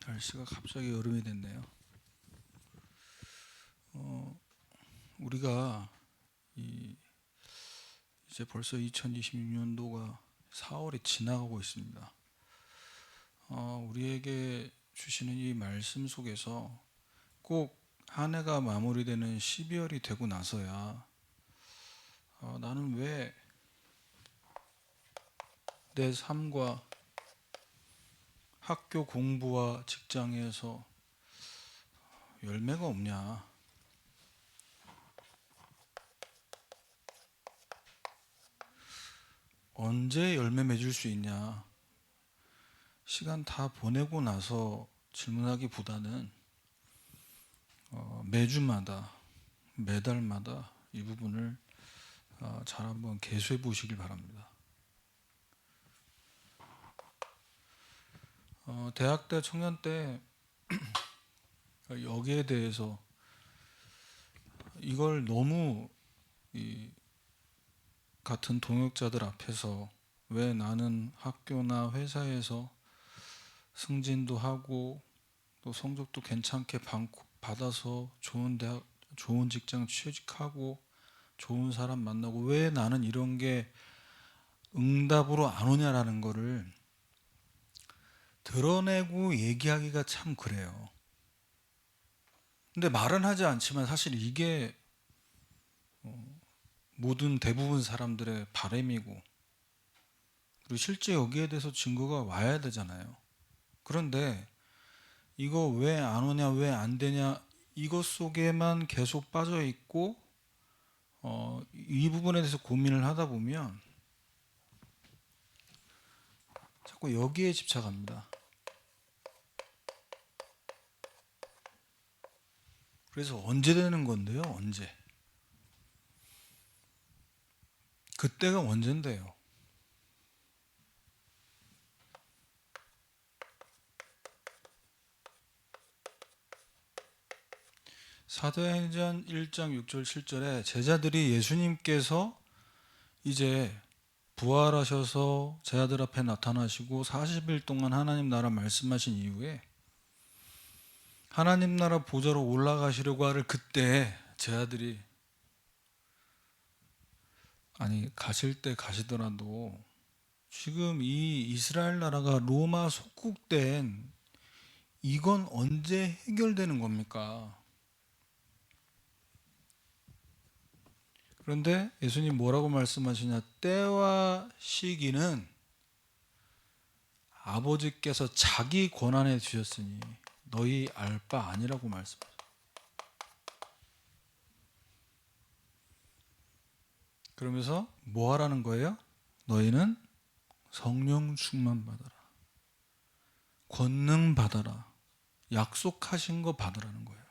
날씨가 갑자기 여름이 됐네요. 우리가 이제 벌써 2026년도가 4월이 지나가고 있습니다. 우리에게 주시는 이 말씀 속에서 꼭 한 해가 마무리되는 12월이 되고 나서야 나는 왜 내 삶과 학교 공부와 직장에서 열매가 없냐, 언제 열매 맺을 수 있냐, 시간 다 보내고 나서 질문하기보다는 매주마다 매달마다 이 부분을 잘 한번 계수해 보시길 바랍니다. 대학 때 청년 때 여기에 대해서 이걸 너무 같은 동역자들 앞에서 왜 나는 학교나 회사에서 승진도 하고 또 성적도 괜찮게 받아서 좋은 대학, 좋은 직장 취직하고 좋은 사람 만나고 왜 나는 이런 게 응답으로 안 오냐라는 거를 드러내고 얘기하기가 참 그래요. 근데 말은 하지 않지만 사실 이게 모든 대부분 사람들의 바람이고 그리고 실제 여기에 대해서 증거가 와야 되잖아요. 그런데 이거 왜 안 오냐, 왜 안 되냐, 이것 속에만 계속 빠져 있고 이 부분에 대해서 고민을 하다 보면 자꾸 여기에 집착합니다. 그래서 언제 되는 건데요? 언제? 그때가 언젠데요? 사도행전 1장 6절 7절에 제자들이 예수님께서 이제 부활하셔서 제자들 앞에 나타나시고 40일 동안 하나님 나라 말씀하신 이후에 하나님 나라 보좌로 올라가시려고 하를 그때 제자들이 아니 가실 때 가시더라도 지금 이 이스라엘 나라가 로마 속국된 이건 언제 해결되는 겁니까? 그런데 예수님 뭐라고 말씀하시냐? 때와 시기는 아버지께서 자기 권한에 주셨으니 너희 알 바 아니라고 말씀하셨어요. 그러면서 뭐 하라는 거예요? 너희는 성령 충만 받아라. 권능 받아라. 약속하신 거 받으라는 거예요.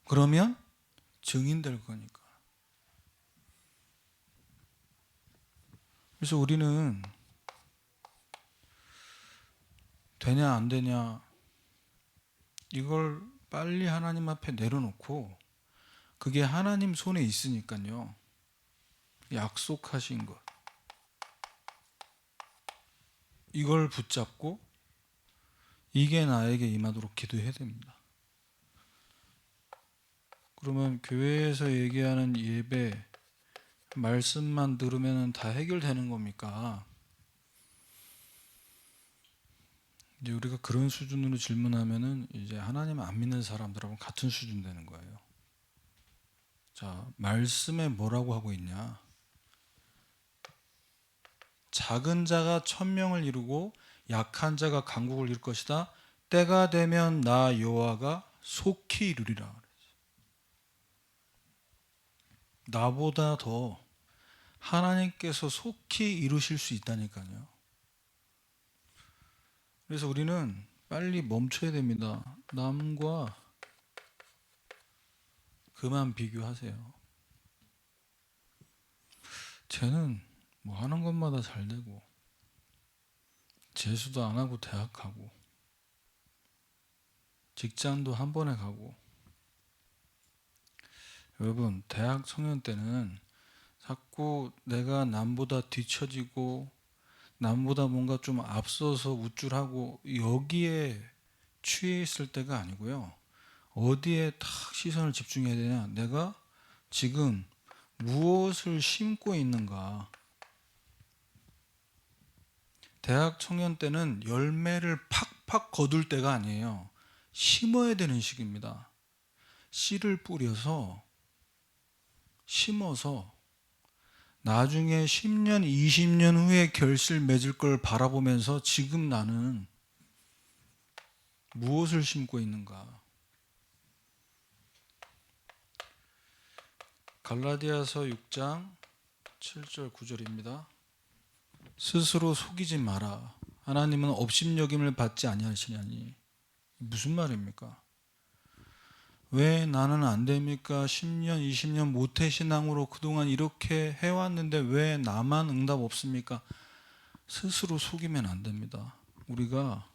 그러면 증인 될 거니까. 그래서 우리는 되냐 안 되냐 이걸 빨리 하나님 앞에 내려놓고 그게 하나님 손에 있으니까요. 약속하신 것 이걸 붙잡고 이게 나에게 임하도록 기도해야 됩니다. 그러면 교회에서 얘기하는 예배 말씀만 들으면 다 해결되는 겁니까? 이제 우리가 그런 수준으로 질문하면은 이제 하나님 안 믿는 사람들하고 같은 수준 되는 거예요. 자, 말씀에 뭐라고 하고 있냐? 작은 자가 천명을 이루고 약한 자가 강국을 이룰 것이다. 때가 되면 나 여호와가 속히 이루리라. 나보다 더 하나님께서 속히 이루실 수 있다니까요. 그래서 우리는 빨리 멈춰야 됩니다. 남과 그만 비교하세요. 쟤는 뭐 하는 것마다 잘 되고 재수도 안 하고 대학 가고 직장도 한 번에 가고. 여러분 대학 청년 때는 자꾸 내가 남보다 뒤처지고 남보다 뭔가 좀 앞서서 우쭐하고 여기에 취해 있을 때가 아니고요. 어디에 딱 시선을 집중해야 되냐? 내가 지금 무엇을 심고 있는가? 대학 청년 때는 열매를 팍팍 거둘 때가 아니에요. 심어야 되는 시기입니다. 씨를 뿌려서 심어서 나중에 10년, 20년 후에 결실 맺을 걸 바라보면서 지금 나는 무엇을 심고 있는가? 갈라디아서 6장 7절 9절입니다. 스스로 속이지 마라. 하나님은 업신여김을 받지 아니하시냐니. 무슨 말입니까? 왜 나는 안 됩니까? 10년, 20년 모태신앙으로 그동안 이렇게 해왔는데 왜 나만 응답 없습니까? 스스로 속이면 안 됩니다. 우리가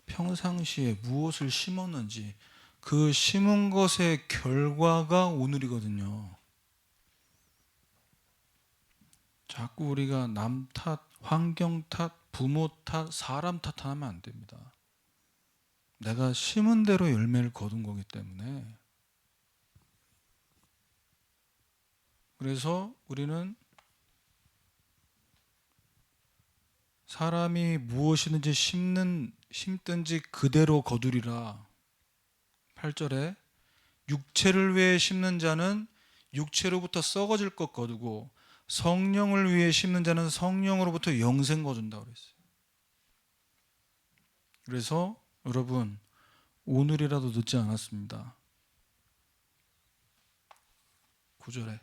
평상시에 무엇을 심었는지 그 심은 것의 결과가 오늘이거든요. 자꾸 우리가 남 탓, 환경 탓, 부모 탓, 사람 탓하면 안 됩니다. 내가 심은 대로 열매를 거둔 거기 때문에. 그래서 우리는 사람이 무엇이든지 심든지 그대로 거두리라. 8절에 육체를 위해 심는 자는 육체로부터 썩어질 것 거두고 성령을 위해 심는 자는 성령으로부터 영생 거둔다고 그랬어요. 그래서 여러분 오늘이라도 늦지 않았습니다. 9절에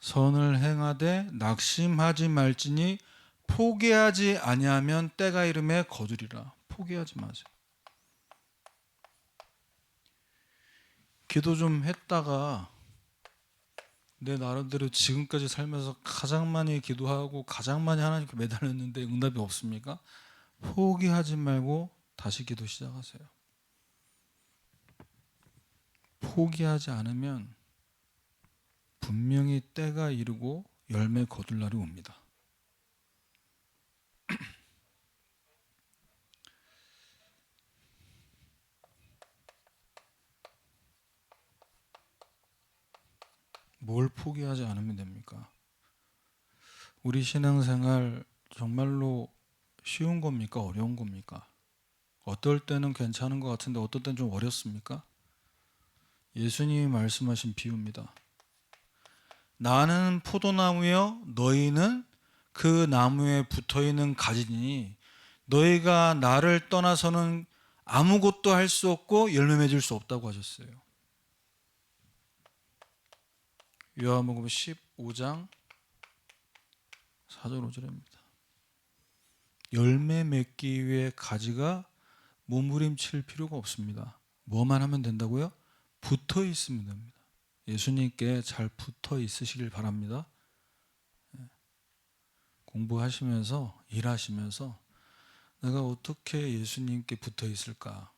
선을 행하되 낙심하지 말지니 포기하지 아니하면 때가 이름에 거두리라. 포기하지 마세요. 기도 좀 했다가 내 나름대로 지금까지 살면서 가장 많이 기도하고 가장 많이 하나님께 매달렸는데 응답이 없습니까? 포기하지 말고 다시 기도 시작하세요. 포기하지 않으면 분명히 때가 이르고 열매 거둘 날이 옵니다. 뭘 포기하지 않으면 됩니까? 우리 신앙생활 정말로 쉬운 겁니까? 어려운 겁니까? 어떨 때는 괜찮은 것 같은데 어떨 때는 좀 어렵습니까? 예수님이 말씀하신 비유입니다. 나는 포도나무여 너희는 그 나무에 붙어있는 가지니 너희가 나를 떠나서는 아무것도 할 수 없고 열매 맺을 수 없다고 하셨어요. 요한복음 15장 4절 5절입니다. 열매 맺기 위해 가지가 몸부림칠 필요가 없습니다. 뭐만 하면 된다고요? 붙어 있으면 됩니다. 예수님께 잘 붙어 있으시길 바랍니다. 공부하시면서 일하시면서 내가 어떻게 예수님께 붙어 있을까?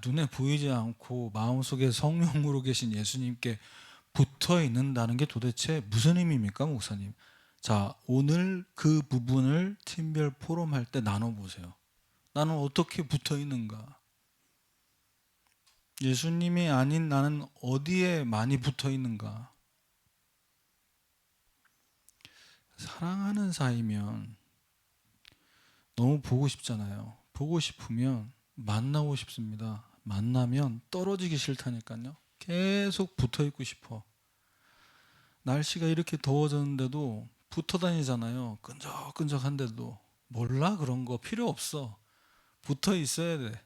눈에 보이지 않고 마음속에 성령으로 계신 예수님께 붙어 있는다는 게 도대체 무슨 의미입니까, 목사님? 자, 오늘 그 부분을 팀별 포럼할 때 나눠보세요. 나는 어떻게 붙어 있는가? 예수님이 아닌 나는 어디에 많이 붙어 있는가? 사랑하는 사이면 너무 보고 싶잖아요. 보고 싶으면 만나고 싶습니다. 만나면 떨어지기 싫다니까요. 계속 붙어 있고 싶어. 날씨가 이렇게 더워졌는데도 붙어 다니잖아요. 끈적끈적한데도. 몰라 그런 거 필요 없어. 붙어 있어야 돼.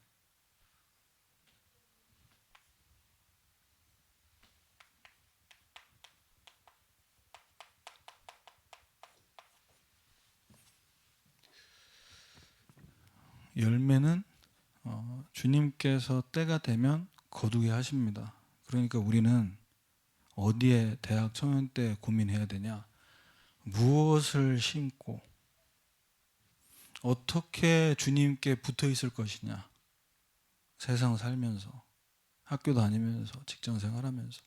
열매는 주님께서 때가 되면 거두게 하십니다. 그러니까 우리는 어디에 대학 청년 때 고민해야 되냐? 무엇을 심고 어떻게 주님께 붙어 있을 것이냐? 세상 살면서 학교 다니면서 직장 생활하면서.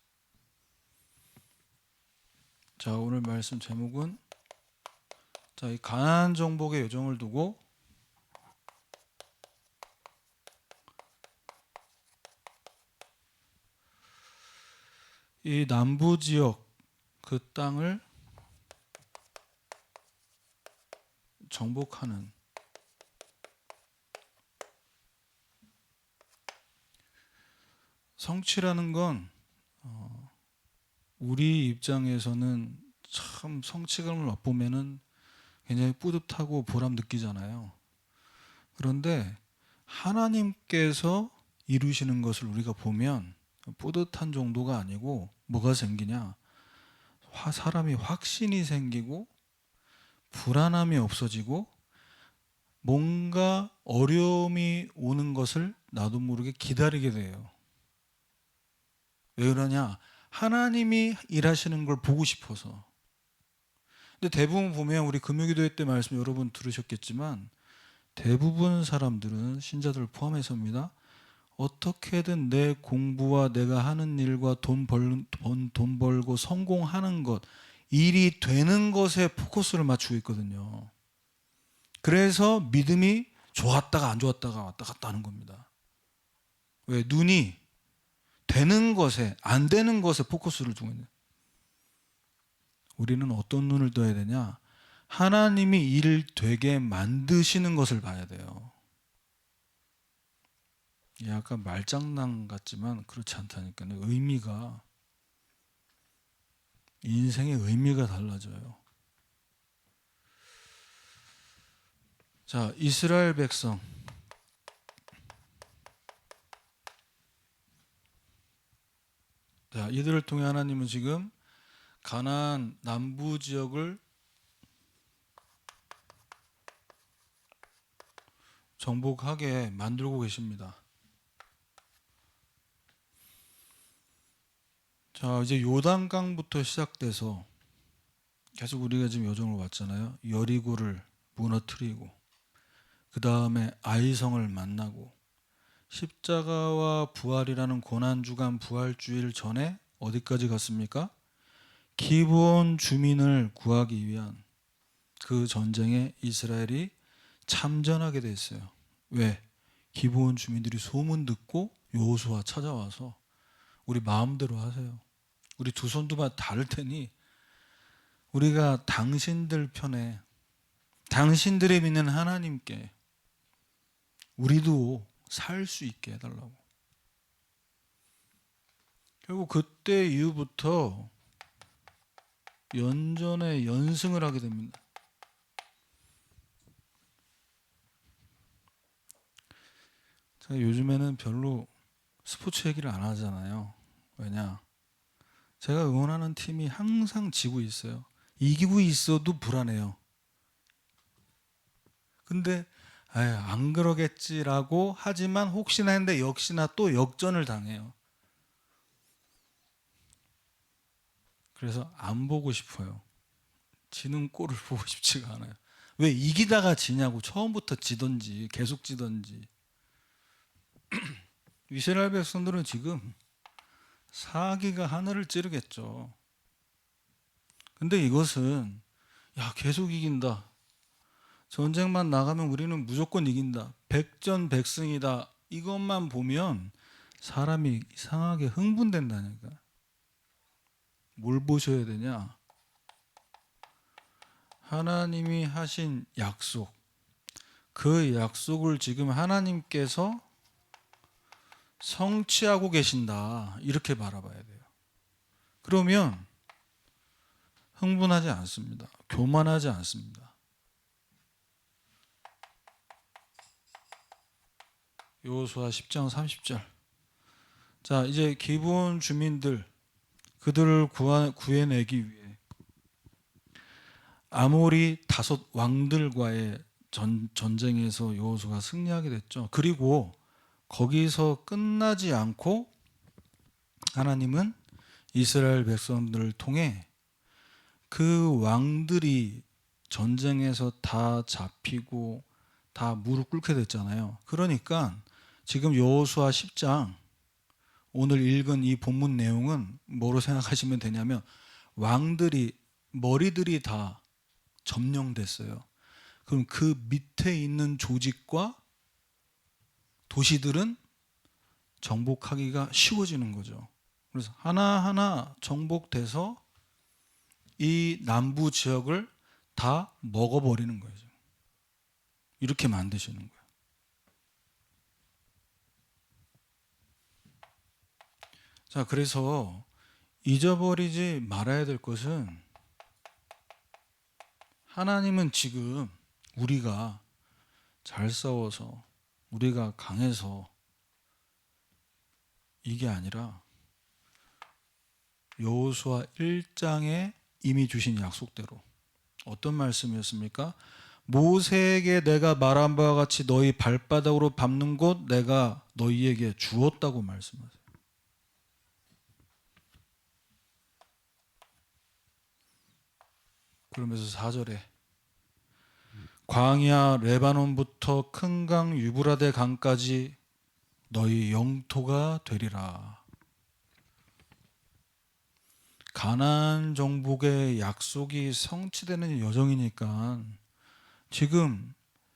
자, 오늘 말씀 제목은 이 가나안 정복의 여정을 두고 이 남부 지역 그 땅을 정복하는, 성취라는 건 우리 입장에서는 참 성취감을 맛보면은 굉장히 뿌듯하고 보람 느끼잖아요. 그런데 하나님께서 이루시는 것을 우리가 보면 뿌듯한 정도가 아니고 뭐가 생기냐? 사람이 확신이 생기고 불안함이 없어지고 뭔가 어려움이 오는 것을 나도 모르게 기다리게 돼요. 왜 그러냐? 하나님이 일하시는 걸 보고 싶어서. 근데 대부분 보면 우리 금요기도회 때 말씀 여러분 들으셨겠지만 대부분 사람들은, 신자들 포함해서입니다, 어떻게든 내 공부와 내가 하는 일과 돈 벌고 성공하는 것, 일이 되는 것에 포커스를 맞추고 있거든요. 그래서 믿음이 좋았다가 안 좋았다가 왔다 갔다 하는 겁니다. 왜? 눈이 되는 것에, 안 되는 것에 포커스를 두고 있는. 우리는 어떤 눈을 떠야 되냐? 하나님이 일 되게 만드시는 것을 봐야 돼요. 약간 말장난 같지만 그렇지 않다니까요. 의미가, 인생의 의미가 달라져요. 자, 이스라엘 백성. 자, 이들을 통해 하나님은 지금 가나안 남부 지역을 정복하게 만들고 계십니다. 자, 이제 요단강부터 시작돼서 계속 우리가 지금 여정을 왔잖아요. 여리고를 무너뜨리고 그 다음에 아이성을 만나고 십자가와 부활이라는 고난주간 부활주일 전에 어디까지 갔습니까? 기브온 주민을 구하기 위한 그 전쟁에 이스라엘이 참전하게 됐어요. 왜? 기브온 주민들이 소문 듣고 여호수아 찾아와서 우리 마음대로 하세요. 우리 두 손 두 발 다를 테니 우리가 당신들 편에, 당신들이 믿는 하나님께 우리도 살 수 있게 해달라고. 결국 그때 이후부터 연전에 연승을 하게 됩니다. 제가 요즘에는 별로 스포츠 얘기를 안 하잖아요. 왜냐? 제가 응원하는 팀이 항상 지고 있어요. 이기고 있어도 불안해요. 근데 안 그러겠지라고 하지만 혹시나 했는데 역시나 또 역전을 당해요. 그래서 안 보고 싶어요. 지는 꼴을 보고 싶지가 않아요. 왜? 이기다가 지냐고. 처음부터 지던지 계속 지던지. 이스라엘 백성들은 지금 사기가 하늘을 찌르겠죠. 근데 이것은 계속 이긴다, 전쟁만 나가면 우리는 무조건 이긴다, 백전백승이다, 이것만 보면 사람이 이상하게 흥분된다니까. 뭘 보셔야 되냐? 하나님이 하신 약속, 그 약속을 지금 하나님께서 성취하고 계신다, 이렇게 바라봐야 돼요. 그러면 흥분하지 않습니다. 교만하지 않습니다. 여호수아 10장 30절. 자, 이제 기브온 주민들, 그들을 구해내기 위해 아모리 5 왕들과의 전쟁에서 여호수아가 승리하게 됐죠. 그리고 거기서 끝나지 않고 하나님은 이스라엘 백성들을 통해 그 왕들이 전쟁에서 다 잡히고 다 무릎 꿇게 됐잖아요. 그러니까 지금 여호수아 10장 오늘 읽은 이 본문 내용은 뭐로 생각하시면 되냐면, 왕들이 머리들이 다 점령됐어요. 그럼 그 밑에 있는 조직과 도시들은 정복하기가 쉬워지는 거죠. 그래서 하나하나 정복돼서 이 남부 지역을 다 먹어버리는 거예요. 이렇게 만드시는 거예요. 자, 그래서 잊어버리지 말아야 될 것은 하나님은 지금 우리가 잘 싸워서 우리가 강해서 이게 아니라 여호수아 1장에 이미 주신 약속대로 어떤 말씀이었습니까? 모세에게 내가 말한 바와 같이 너희 발바닥으로 밟는 곳 내가 너희에게 주었다고 말씀하세요. 그러면서 4절에 광야 레바논부터 큰 강 유브라데 강까지 너희 영토가 되리라. 가나안 정복의 약속이 성취되는 여정이니까 지금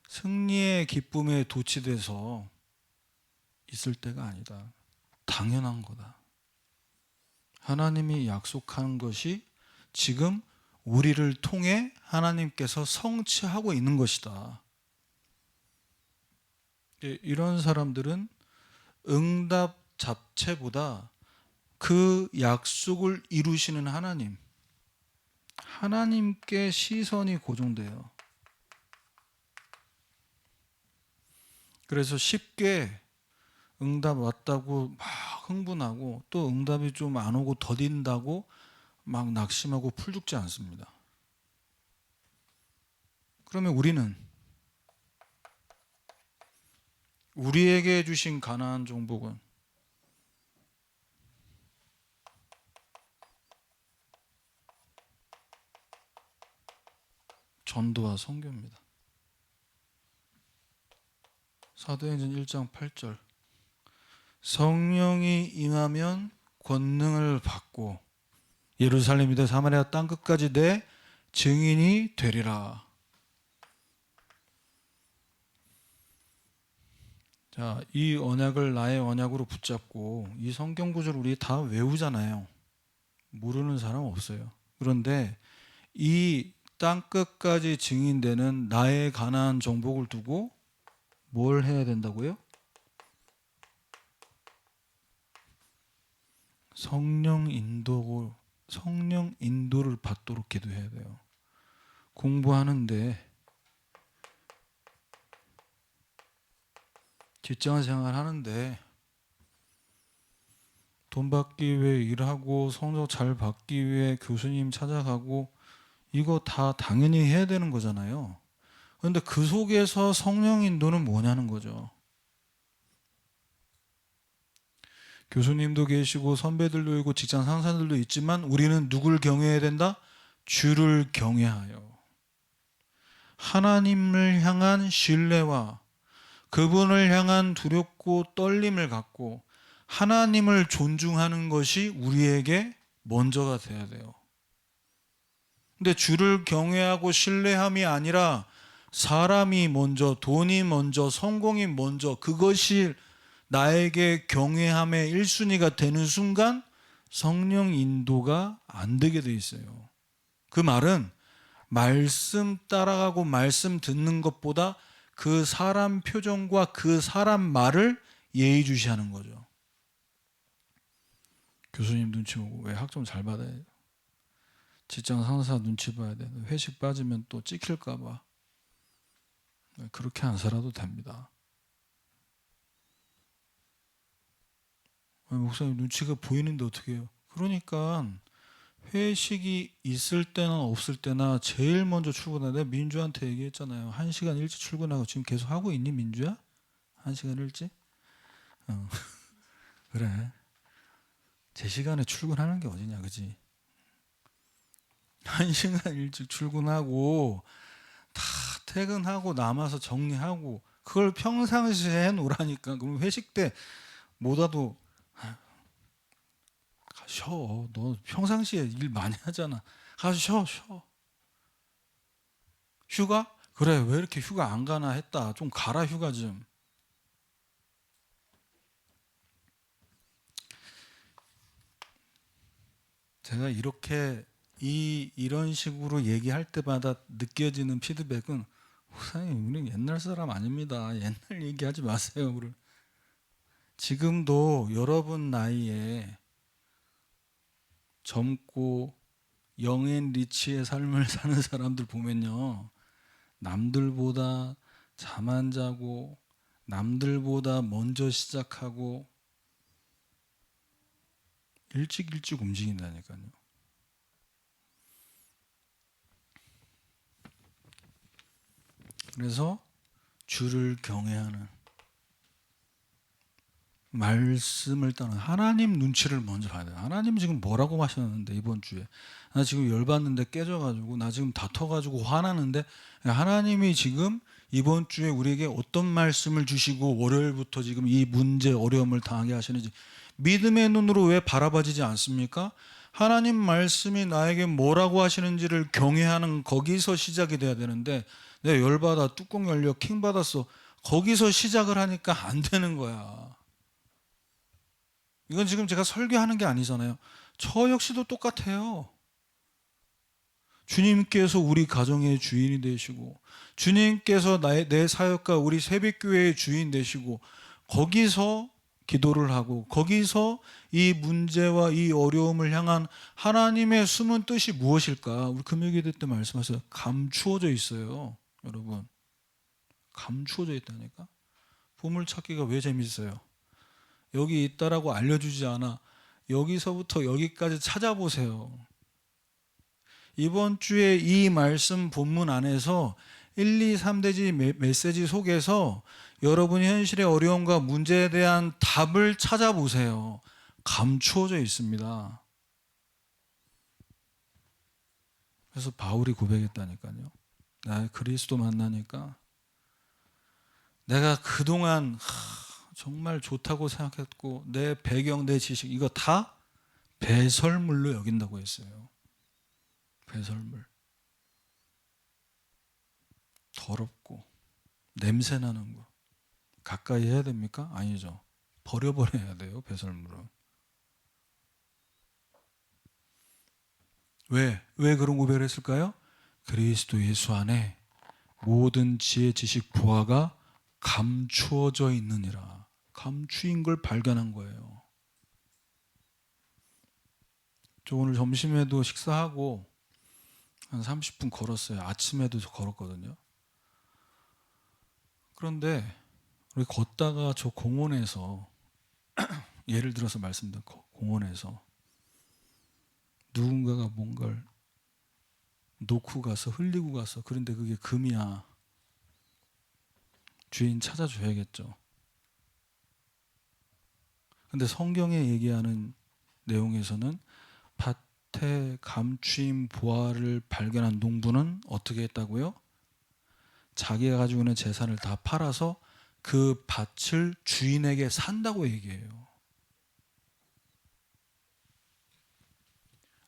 승리의 기쁨에 도취돼서 있을 때가 아니다. 당연한 거다. 하나님이 약속한 것이 지금 우리를 통해 하나님께서 성취하고 있는 것이다. 이런 사람들은 응답 자체보다 그 약속을 이루시는 하나님께 시선이 고정돼요. 그래서 쉽게 응답 왔다고 막 흥분하고 또 응답이 좀 안 오고 더딘다고 막 낙심하고 풀죽지 않습니다. 그러면 우리에게 주신 가나안 정복은 전도와 선교입니다. 사도행전 1장 8절 성령이 임하면 권능을 받고 예루살렘 유대 사마리아 땅끝까지 내 증인이 되리라. 자, 이 언약을 나의 언약으로 붙잡고 이 성경 구절을 우리 다 외우잖아요. 모르는 사람 없어요. 그런데 이 땅끝까지 증인되는 나의 가나안 정복을 두고 뭘 해야 된다고요? 성령 인도를 받도록 기도해야 돼요. 공부하는데 직장 생활 하는데 돈 받기 위해 일하고 성적 잘 받기 위해 교수님 찾아가고 이거 다 당연히 해야 되는 거잖아요. 그런데 그 속에서 성령 인도는 뭐냐는 거죠. 교수님도 계시고 선배들도 있고 직장 상사들도 있지만 우리는 누굴 경외해야 된다? 주를 경외하여 하나님을 향한 신뢰와 그분을 향한 두렵고 떨림을 갖고 하나님을 존중하는 것이 우리에게 먼저가 돼야 돼요. 근데 주를 경외하고 신뢰함이 아니라 사람이 먼저, 돈이 먼저, 성공이 먼저 그것이 나에게 경외함의 1순위가 되는 순간 성령 인도가 안 되게 돼 있어요. 그 말은 말씀 따라가고 말씀 듣는 것보다 그 사람 표정과 그 사람 말을 예의주시하는 거죠. 교수님 눈치 보고 왜 학점 잘 받아야 돼? 직장 상사 눈치 봐야 돼. 회식 빠지면 또 찍힐까 봐. 그렇게 안 살아도 됩니다. 목사님 눈치가 보이는데 어떻게 해요? 그러니까 회식이 있을 때나 없을 때나 제일 먼저 출근해. 내가 민주한테 얘기했잖아요. 1시간 일찍 출근하고 지금 계속 하고 있니 민주야? 1시간 일찍? 그래. 제 시간에 출근하는 게 어디냐 그지? 1시간 일찍 출근하고 다 퇴근하고 남아서 정리하고 그걸 평상시에 해놓으라니까. 그럼 회식 때 못 와도 쉬어. 너 평상시에 일 많이 하잖아. 가서 쉬어. 휴가? 그래 왜 이렇게 휴가 안 가나 했다. 좀 가라 휴가 좀. 제가 이런 식으로 얘기할 때마다 느껴지는 피드백은 목사님, 우리 옛날 사람 아닙니다. 옛날 얘기하지 마세요. 지금도 여러분 나이에 젊고 영앤 리치의 삶을 사는 사람들 보면요, 남들보다 잠 안 자고 남들보다 먼저 시작하고 일찍 움직인다니까요. 그래서 주를 경외하는, 말씀을 따는 하나님 눈치를 먼저 봐야 돼요. 하나님 지금 뭐라고 하셨는데, 이번 주에 나 지금 열받는데, 깨져가지고 나 지금 다퉈가지고 화나는데, 하나님이 지금 이번 주에 우리에게 어떤 말씀을 주시고 월요일부터 지금 이 문제 어려움을 당하게 하시는지 믿음의 눈으로 왜 바라봐지지 않습니까? 하나님 말씀이 나에게 뭐라고 하시는지를 경외하는, 거기서 시작이 돼야 되는데, 내가 열받아, 뚜껑 열려, 킹 받았어, 거기서 시작을 하니까 안 되는 거야. 이건 지금 제가 설교하는 게 아니잖아요. 저 역시도 똑같아요. 주님께서 우리 가정의 주인이 되시고, 주님께서 내 사역과 우리 새벽교회의 주인 되시고, 거기서 기도를 하고, 거기서 이 문제와 이 어려움을 향한 하나님의 숨은 뜻이 무엇일까? 우리 금요기도 때 말씀하셨어요. 감추어져 있어요. 여러분, 감추어져 있다니까. 보물찾기가 왜 재밌어요? 여기 있다라고 알려주지 않아. 여기서부터 여기까지 찾아보세요. 이번 주에 이 말씀 본문 안에서 1, 2, 3대지 메시지 속에서 여러분이 현실의 어려움과 문제에 대한 답을 찾아보세요. 감추어져 있습니다. 그래서 바울이 고백했다니까요. 나 그리스도 만나니까 내가 그동안 정말 좋다고 생각했고 내 배경, 내 지식 이거 다 배설물로 여긴다고 했어요. 배설물. 더럽고 냄새나는 거 가까이 해야 됩니까? 아니죠. 버려버려야 돼요. 배설물은. 왜 그런 고백을 했을까요? 그리스도 예수 안에 모든 지혜, 지식, 부하가 감추어져 있느니라. 감추인 걸 발견한 거예요. 저 오늘 점심에도 식사하고 한 30분 걸었어요. 아침에도 걸었거든요. 그런데 우리 걷다가 저 공원에서 예를 들어서 말씀드린 공원에서 누군가가 뭔가를 놓고 가서 흘리고 가서, 그런데 그게 금이야. 주인 찾아줘야겠죠. 근데 성경에 얘기하는 내용에서는 밭에 감추인 보화를 발견한 농부는 어떻게 했다고요? 자기가 가지고 있는 재산을 다 팔아서 그 밭을 주인에게 산다고 얘기해요.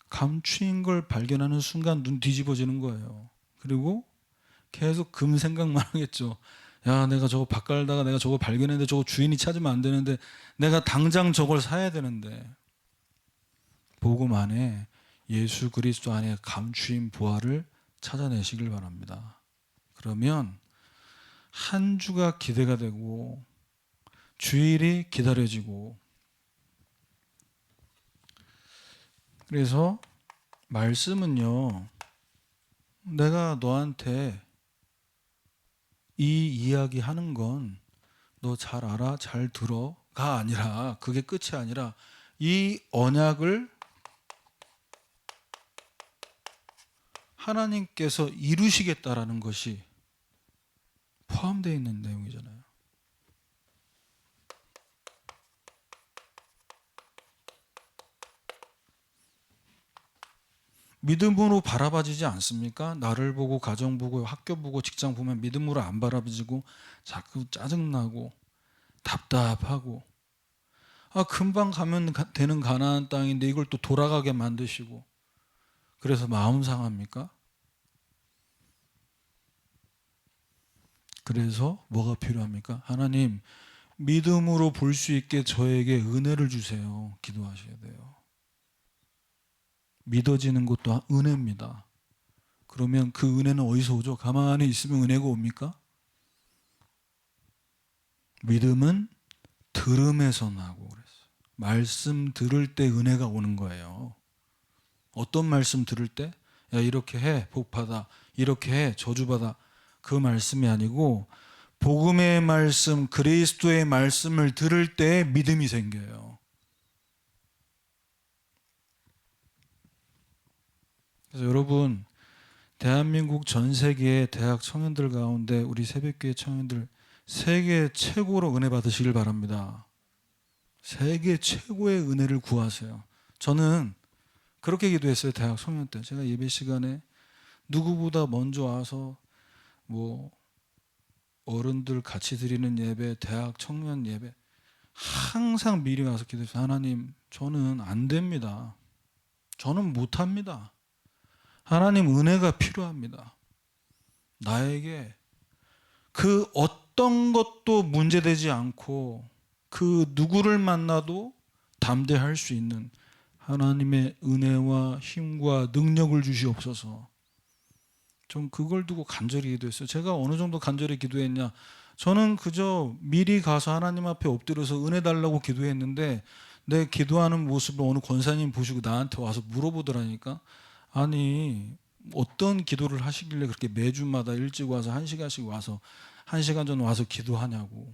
감추인 걸 발견하는 순간 눈 뒤집어지는 거예요. 그리고 계속 금 생각만 하겠죠. 야, 내가 저거 밭 갈다가 내가 저거 발견했는데 저거 주인이 찾으면 안 되는데, 내가 당장 저걸 사야 되는데. 복음 안에, 예수 그리스도 안에 감추인 보화를 찾아내시길 바랍니다. 그러면 한 주가 기대가 되고 주일이 기다려지고, 그래서 말씀은요, 내가 너한테 이 이야기 하는 건 너 잘 알아, 잘 들어가 아니라, 그게 끝이 아니라 이 언약을 하나님께서 이루시겠다라는 것이 포함되어 있는 내용이잖아요. 믿음으로 바라봐지지 않습니까? 나를 보고, 가정 보고, 학교 보고, 직장 보면 믿음으로 안 바라봐지고 자꾸 짜증나고 답답하고, 금방 가면 되는 가나안 땅인데 이걸 또 돌아가게 만드시고, 그래서 마음 상합니까? 그래서 뭐가 필요합니까? 하나님, 믿음으로 볼 수 있게 저에게 은혜를 주세요. 기도하셔야 돼요. 믿어지는 것도 은혜입니다. 그러면 그 은혜는 어디서 오죠? 가만히 있으면 은혜가 옵니까? 믿음은 들음에서 나고 그랬어요. 말씀 들을 때 은혜가 오는 거예요. 어떤 말씀 들을 때? 야, 이렇게 해, 복받아. 이렇게 해, 저주받아. 그 말씀이 아니고 복음의 말씀, 그리스도의 말씀을 들을 때 믿음이 생겨요. 그래서 여러분, 대한민국 전 세계의 대학 청년들 가운데 우리 새벽교회 청년들 세계 최고로 은혜 받으시길 바랍니다. 세계 최고의 은혜를 구하세요. 저는 그렇게 기도했어요. 대학 청년 때 제가 예배 시간에 누구보다 먼저 와서 뭐 어른들 같이 드리는 예배, 대학 청년 예배 항상 미리 와서 기도했어요. 하나님, 저는 안 됩니다. 저는 못합니다. 하나님, 은혜가 필요합니다. 나에게 그 어떤 것도 문제되지 않고 그 누구를 만나도 담대할 수 있는 하나님의 은혜와 힘과 능력을 주시옵소서. 좀 그걸 두고 간절히 기도했어요. 제가 어느 정도 간절히 기도했냐? 저는 그저 미리 가서 하나님 앞에 엎드려서 은혜 달라고 기도했는데 내 기도하는 모습을 어느 권사님 보시고 나한테 와서 물어보더라니까. 아니, 어떤 기도를 하시길래 그렇게 매주마다 일찍 와서 1시간씩 와서 1시간 전 와서 기도하냐고.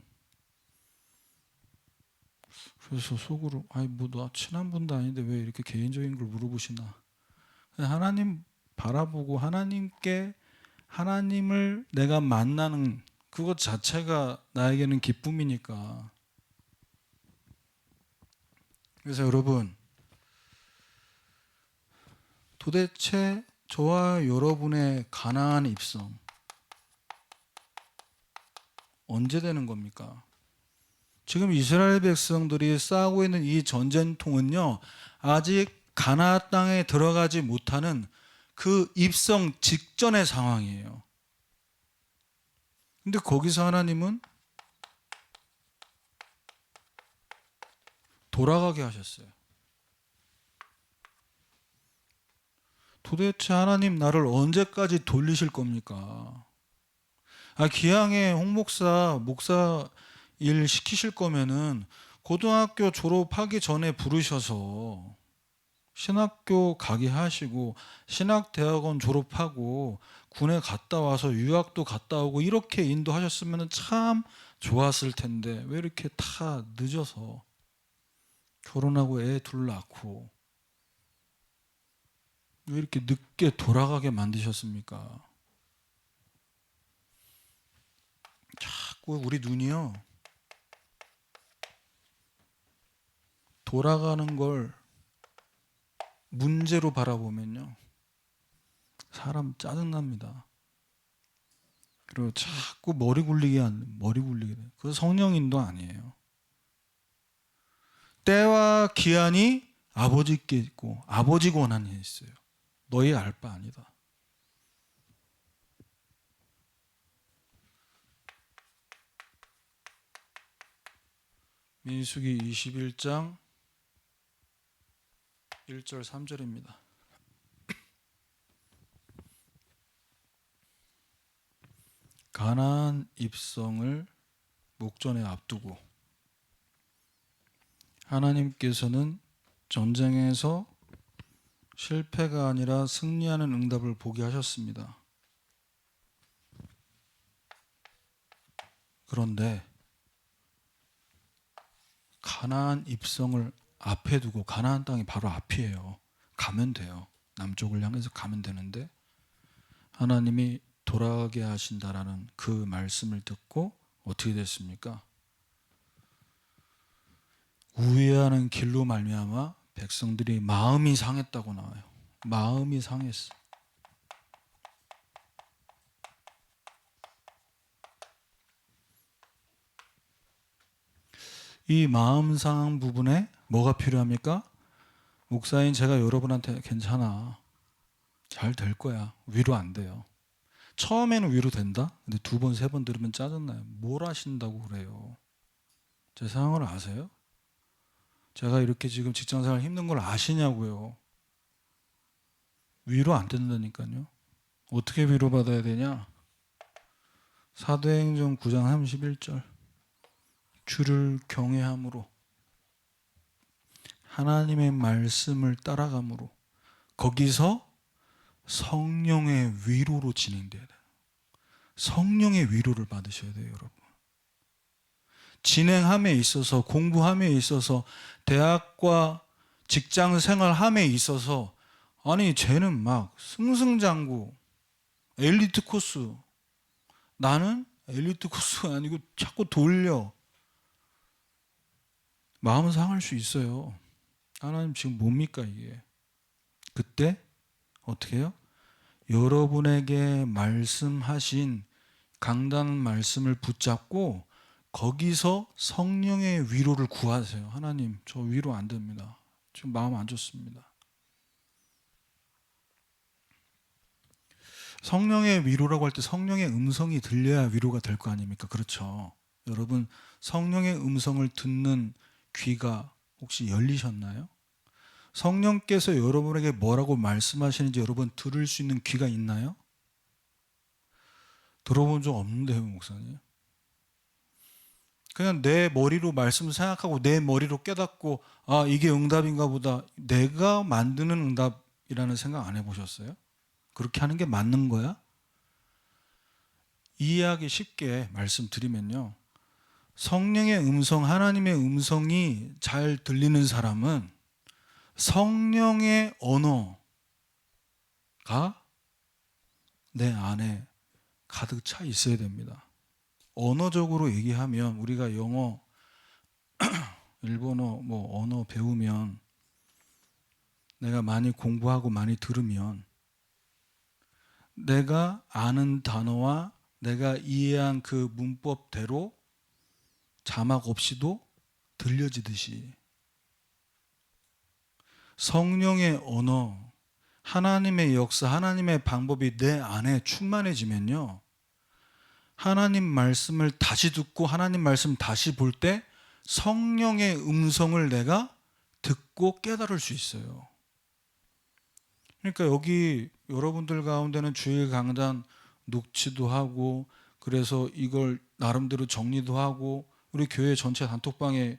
그래서 속으로 아이 뭐 나 친한 분도 아닌데 왜 이렇게 개인적인 걸 물어보시나. 하나님 바라보고 하나님께 하나님을 내가 만나는 그것 자체가 나에게는 기쁨이니까. 그래서 여러분, 도대체 저와 여러분의 가나안 입성 언제 되는 겁니까? 지금 이스라엘 백성들이 싸우고 있는 이 전쟁통은요, 아직 가나안 땅에 들어가지 못하는 그 입성 직전의 상황이에요. 근데 거기서 하나님은 돌아가게 하셨어요. 도대체 하나님 나를 언제까지 돌리실 겁니까? 기왕에 홍 목사 일 시키실 거면은 고등학교 졸업하기 전에 부르셔서 신학교 가게 하시고 신학대학원 졸업하고 군에 갔다 와서 유학도 갔다 오고 이렇게 인도하셨으면 참 좋았을 텐데 왜 이렇게 다 늦어서 결혼하고 애 둘 낳고 왜 이렇게 늦게 돌아가게 만드셨습니까? 자꾸 우리 눈이요, 돌아가는 걸 문제로 바라보면요 사람 짜증납니다. 그리고 자꾸 머리 굴리게 돼요. 그거 성령인도 아니에요. 때와 기한이 아버지께 있고 아버지 권한이 있어요. 너희 알 바 아니다. 민수기 21장 1절 3절입니다. 가나안 입성을 목전에 앞두고 하나님께서는 전쟁에서 실패가 아니라 승리하는 응답을 보게 하셨습니다. 그런데 가나안 입성을 앞에 두고, 가나안 땅이 바로 앞이에요. 가면 돼요. 남쪽을 향해서 가면 되는데 하나님이 돌아가게 하신다라는 그 말씀을 듣고 어떻게 됐습니까? 우회하는 길로 말미암아 백성들이 마음이 상했다고 나와요. 마음이 상했어. 이 마음 상한 부분에 뭐가 필요합니까? 목사인 제가 여러분한테 괜찮아, 잘 될 거야, 위로 안 돼요. 처음에는 위로 된다? 근데 2번, 3번 들으면 짜증나요. 뭘 하신다고 그래요? 제 상황을 아세요? 제가 이렇게 지금 직장생활 힘든 걸 아시냐고요. 위로 안 된다니까요. 어떻게 위로받아야 되냐? 사도행전 9장 31절. 주를 경외함으로 하나님의 말씀을 따라감으로 거기서 성령의 위로로 진행돼야 돼요. 성령의 위로를 받으셔야 돼요, 여러분. 진행함에 있어서, 공부함에 있어서, 대학과 직장 생활함에 있어서, 아니 쟤는 막 승승장구 엘리트 코스, 나는 엘리트 코스가 아니고 자꾸 돌려. 마음 상할 수 있어요. 하나님 지금 뭡니까 이게? 그때 어떻게 해요? 여러분에게 말씀하신 강단 말씀을 붙잡고 거기서 성령의 위로를 구하세요. 하나님, 저 위로 안 됩니다. 지금 마음 안 좋습니다. 성령의 위로라고 할 때 성령의 음성이 들려야 위로가 될 거 아닙니까? 그렇죠. 여러분, 성령의 음성을 듣는 귀가 혹시 열리셨나요? 성령께서 여러분에게 뭐라고 말씀하시는지 여러분 들을 수 있는 귀가 있나요? 들어본 적 없는데요, 목사님. 그냥 내 머리로 말씀 생각하고 내 머리로 깨닫고 아, 이게 응답인가 보다. 내가 만드는 응답이라는 생각 안 해보셨어요? 그렇게 하는 게 맞는 거야? 이해하기 쉽게 말씀드리면요. 성령의 음성, 하나님의 음성이 잘 들리는 사람은 성령의 언어가 내 안에 가득 차 있어야 됩니다. 언어적으로 얘기하면 우리가 영어, 일본어, 뭐 언어 배우면 내가 많이 공부하고 많이 들으면 내가 아는 단어와 내가 이해한 그 문법대로 자막 없이도 들려지듯이 성령의 언어, 하나님의 역사, 하나님의 방법이 내 안에 충만해지면요. 하나님 말씀을 다시 듣고 하나님 말씀 다시 볼 때 성령의 음성을 내가 듣고 깨달을 수 있어요. 그러니까 여기 여러분들 가운데는 주일 강단 녹취도 하고 그래서 이걸 나름대로 정리도 하고 우리 교회 전체 단톡방에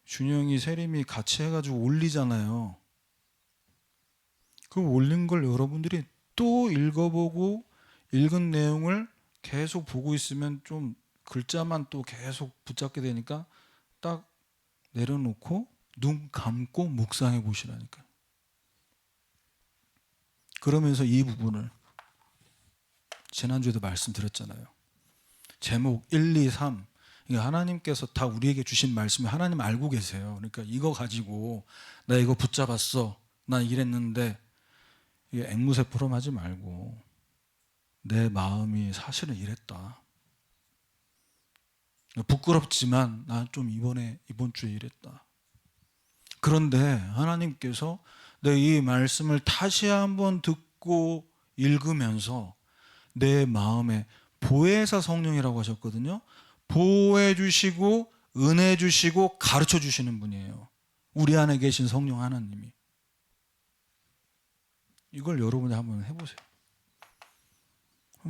준영이, 세림이 같이 해가지고 올리잖아요. 그 올린 걸 여러분들이 또 읽어보고 읽은 내용을 계속 보고 있으면 좀 글자만 또 계속 붙잡게 되니까 딱 내려놓고 눈 감고 묵상해 보시라니까요. 그러면서 이 부분을 지난주에도 말씀드렸잖아요. 제목 1, 2, 3 하나님께서 다 우리에게 주신 말씀을 하나님 알고 계세요. 그러니까 이거 가지고 나 이거 붙잡았어. 난 이랬는데 이게 앵무새처럼 하지 말고 내 마음이 사실은 이랬다. 부끄럽지만 난 좀 이번 주에 이랬다. 그런데 하나님께서 내 이 말씀을 다시 한번 듣고 읽으면서 내 마음에 보혜사 성령이라고 하셨거든요. 보호해 주시고 은혜 주시고 가르쳐 주시는 분이에요. 우리 안에 계신 성령 하나님이. 이걸 여러분이 한번 해보세요.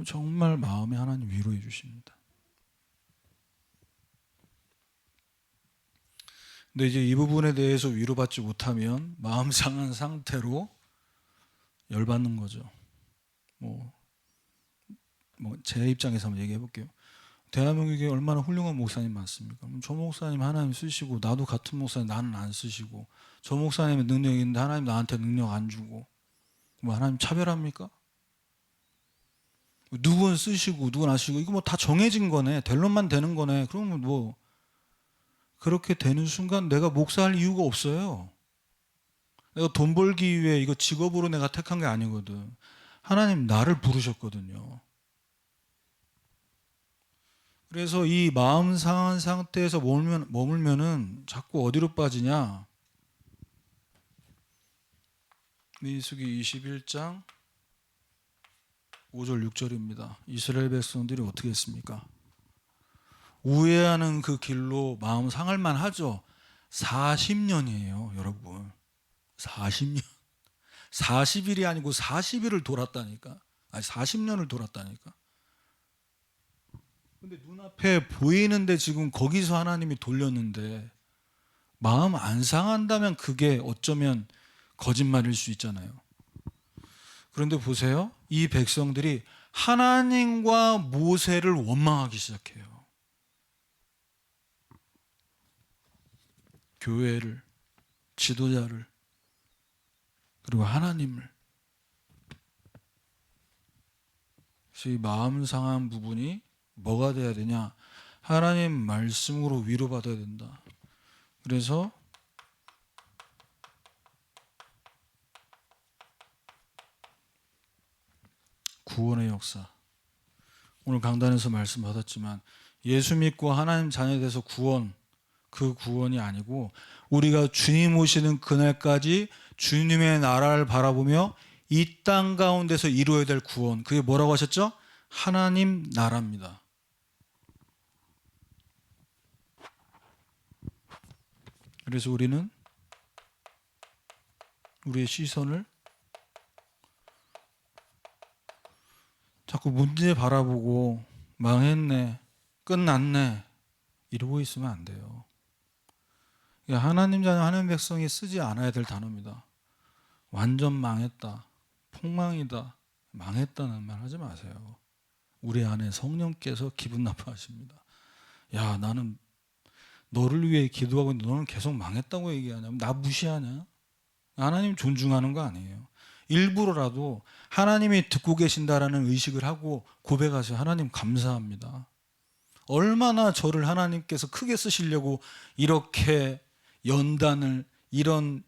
정말 마음에 하나님 위로해 주십니다. 근데 이제 이 부분에 대해서 위로받지 못하면 마음 상한 상태로 열받는 거죠. 제 입장에서 한번 얘기해 볼게요. 대한민국에 얼마나 훌륭한 목사님 많습니까? 저 목사님 하나님 쓰시고 나도 같은 목사님 나는 안 쓰시고 저 목사님의 능력이 있는데 하나님 나한테 능력 안 주고 뭐 하나님 차별합니까? 누군 쓰시고 누군 안 쓰시고 이거 뭐 다 정해진 거네. 될론만 되는 거네. 그러면 뭐 그렇게 되는 순간 내가 목사할 이유가 없어요. 내가 돈 벌기 위해 이거 직업으로 내가 택한 게 아니거든. 하나님 나를 부르셨거든요. 그래서 이 마음 상한 상태에서 머물면은 자꾸 어디로 빠지냐? 민수기 21장 5절 6절입니다. 이스라엘 백성들이 어떻게 했습니까? 우회하는 그 길로 마음 상할 만하죠. 40년이에요, 여러분. 40년. 40일이 아니고 40일을 돌았다니까. 아니 40년을 돌았다니까. 근데 눈앞에 보이는데 지금 거기서 하나님이 돌렸는데 마음 안 상한다면 그게 어쩌면 거짓말일 수 있잖아요. 그런데 보세요. 이 백성들이 하나님과 모세를 원망하기 시작해요. 교회를, 지도자를, 그리고 하나님을. 그래서 이 마음 상한 부분이 뭐가 돼야 되냐? 하나님 말씀으로 위로받아야 된다. 그래서 구원의 역사. 오늘 강단에서 말씀 받았지만 예수 믿고 하나님 자녀에 대해서 구원, 그 구원이 아니고 우리가 주님 오시는 그날까지 주님의 나라를 바라보며 이 땅 가운데서 이루어야 될 구원. 그게 뭐라고 하셨죠? 하나님 나라입니다. 그래서 우리는 우리의 시선을 자꾸 문제 바라보고 망했네, 끝났네 이러고 있으면 안 돼요. 하나님 자녀, 하나님 백성이 쓰지 않아야 될 단어입니다. 완전 망했다, 폭망이다, 망했다는 말 하지 마세요. 우리 안에 성령께서 기분 나빠하십니다. 야, 나는 너를 위해 기도하고 있는데 너는 계속 망했다고 얘기하냐? 나 무시하냐? 하나님 존중하는 거 아니에요. 일부러라도 하나님이 듣고 계신다라는 의식을 하고 고백하세요. 하나님 감사합니다. 얼마나 저를 하나님께서 크게 쓰시려고 이렇게 연단을, 이런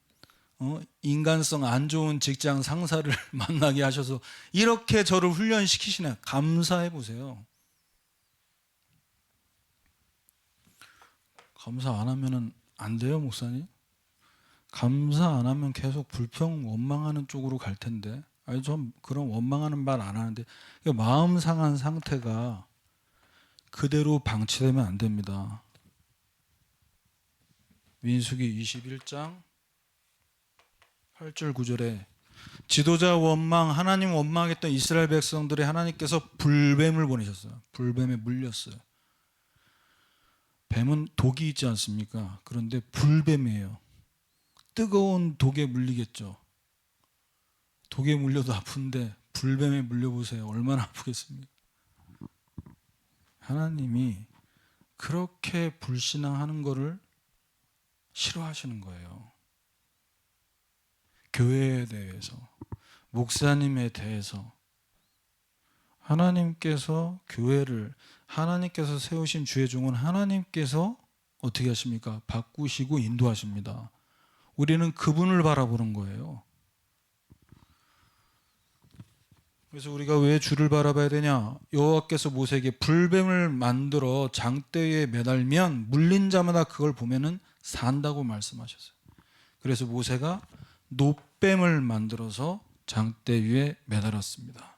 인간성 안 좋은 직장 상사를 만나게 하셔서 이렇게 저를 훈련시키시네. 감사해 보세요. 감사 안 하면 안 돼요, 목사님? 감사 안 하면 계속 불평, 원망하는 쪽으로 갈 텐데. 아니, 좀 그런 원망하는 말 안 하는데 마음 상한 상태가 그대로 방치되면 안 됩니다. 민수기 21장 8절 9절에 지도자 원망, 하나님 원망했던 이스라엘 백성들이 하나님께서 불뱀을 보내셨어요. 불뱀에 물렸어요. 뱀은 독이 있지 않습니까? 그런데 불뱀이에요. 뜨거운 독에 물리겠죠. 독에 물려도 아픈데 불뱀에 물려보세요. 얼마나 아프겠습니까? 하나님이 그렇게 불신앙하는 거를 싫어하시는 거예요. 교회에 대해서, 목사님에 대해서 하나님께서 교회를, 하나님께서 세우신 주의 종은 하나님께서 어떻게 하십니까? 바꾸시고 인도하십니다. 우리는 그분을 바라보는 거예요. 그래서 우리가 왜 주를 바라봐야 되냐? 여호와께서 모세에게 불뱀을 만들어 장대에 매달면 물린 자마다 그걸 보면은 산다고 말씀하셨어요. 그래서 모세가 놋뱀을 만들어서 장대 위에 매달았습니다.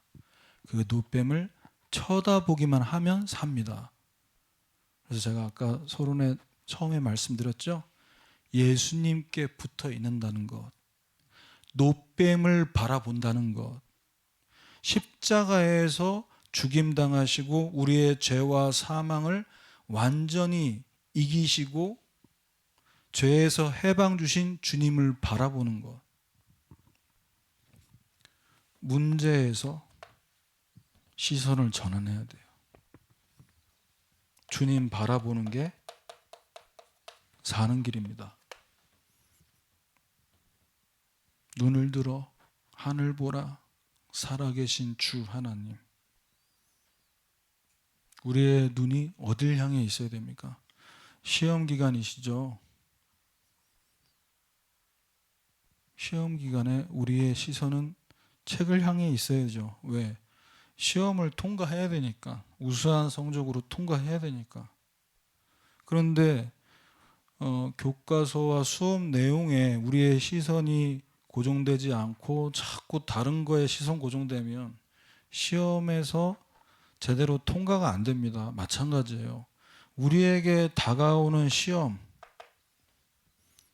그 놋뱀을 쳐다보기만 하면 삽니다. 그래서 제가 아까 서론에 처음에 말씀드렸죠. 예수님께 붙어 있는다는 것, 놋뱀을 바라본다는 것, 십자가에서 죽임당하시고 우리의 죄와 사망을 완전히 이기시고 죄에서 해방 주신 주님을 바라보는 것. 문제에서 시선을 전환해야 돼요. 주님 바라보는 게 사는 길입니다. 눈을 들어 하늘 보라, 살아계신 주 하나님. 우리의 눈이 어딜 향해 있어야 됩니까? 시험 기간이시죠? 시험 기간에 우리의 시선은 책을 향해 있어야죠. 왜? 시험을 통과해야 되니까. 우수한 성적으로 통과해야 되니까. 그런데 교과서와 수업 내용에 우리의 시선이 고정되지 않고 자꾸 다른 거에 시선 고정되면 시험에서 제대로 통과가 안 됩니다. 마찬가지예요. 우리에게 다가오는 시험,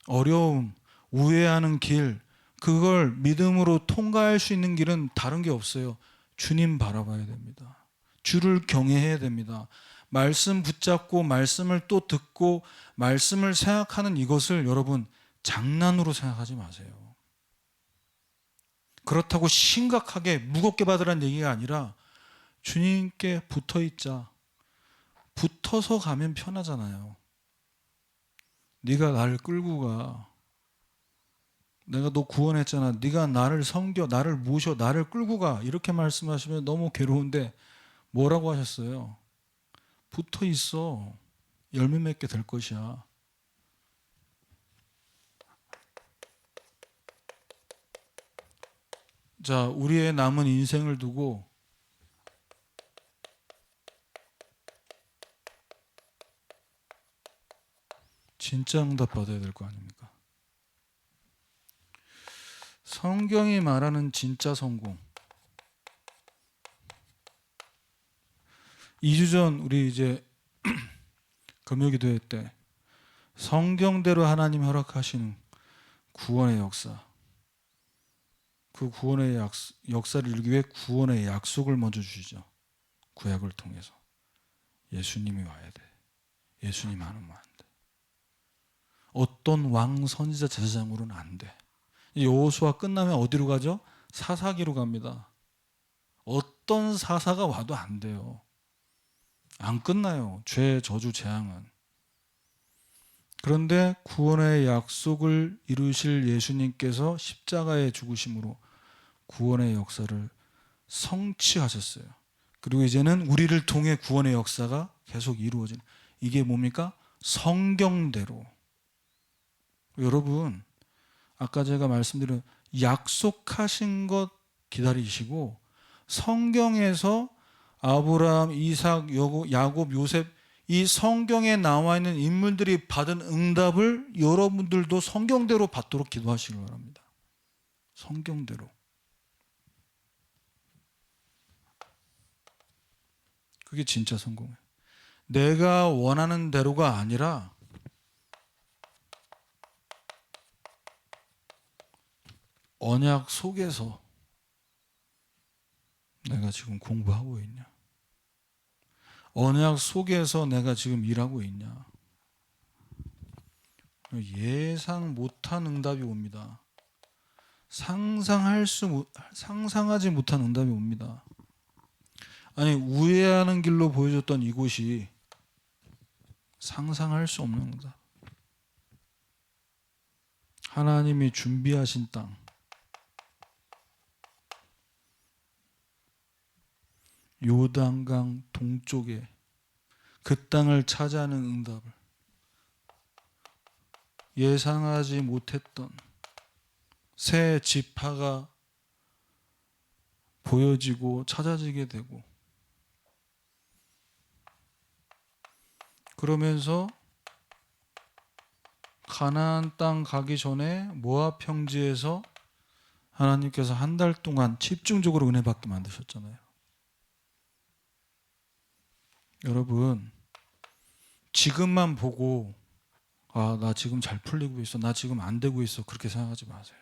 어려움, 우회하는 길, 그걸 믿음으로 통과할 수 있는 길은 다른 게 없어요. 주님 바라봐야 됩니다. 주를 경외해야 됩니다. 말씀 붙잡고 말씀을 또 듣고 말씀을 생각하는 이것을 여러분 장난으로 생각하지 마세요. 그렇다고 심각하게 무겁게 받으라는 얘기가 아니라 주님께 붙어 있자. 붙어서 가면 편하잖아요. 네가 나를 끌고 가. 내가 너 구원했잖아. 네가 나를 섬겨, 나를 모셔, 나를 끌고 가. 이렇게 말씀하시면 너무 괴로운데 뭐라고 하셨어요? 붙어 있어. 열매 맺게 될 것이야. 자, 우리의 남은 인생을 두고 진짜 응답 받아야 될 거 아닙니까? 성경이 말하는 진짜 성공. 2주 전 우리 이제 금요기도회 때 성경대로 하나님 허락하시는 구원의 역사. 그 구원의 역사를 이루기 위해 구원의 약속을 먼저 주시죠. 구약을 통해서. 예수님이 와야 돼. 예수님 안 오면 안 돼. 어떤 왕 선지자 제사장으로는 안 돼. 여호수아 끝나면 어디로 가죠? 사사기로 갑니다. 어떤 사사가 와도 안 돼요. 안 끝나요. 죄, 저주, 재앙은. 그런데 구원의 약속을 이루실 예수님께서 십자가의 죽으심으로 구원의 역사를 성취하셨어요. 그리고 이제는 우리를 통해 구원의 역사가 계속 이루어지는, 이게 뭡니까? 성경대로. 여러분, 아까 제가 말씀드린 약속하신 것 기다리시고 성경에서 아브라함, 이삭, 야곱, 요셉, 이 성경에 나와 있는 인물들이 받은 응답을 여러분들도 성경대로 받도록 기도하시기 바랍니다. 성경대로. 그게 진짜 성공이에요. 내가 원하는 대로가 아니라 언약 속에서 내가 지금 공부하고 있냐? 언약 속에서 내가 지금 일하고 있냐? 예상 못한 응답이 옵니다. 상상하지 못한 응답이 옵니다. 아니, 우회하는 길로 보여줬던 이곳이 상상할 수 없는 응답. 하나님이 준비하신 땅. 요단강 동쪽에 그 땅을 차지하는 응답을 예상하지 못했던 새 지파가 보여지고 찾아지게 되고, 그러면서 가나안 땅 가기 전에 모압 평지에서 하나님께서 한 달 동안 집중적으로 은혜 받게 만드셨잖아요. 여러분, 지금만 보고 아, 나 지금 잘 풀리고 있어, 나 지금 안 되고 있어, 그렇게 생각하지 마세요.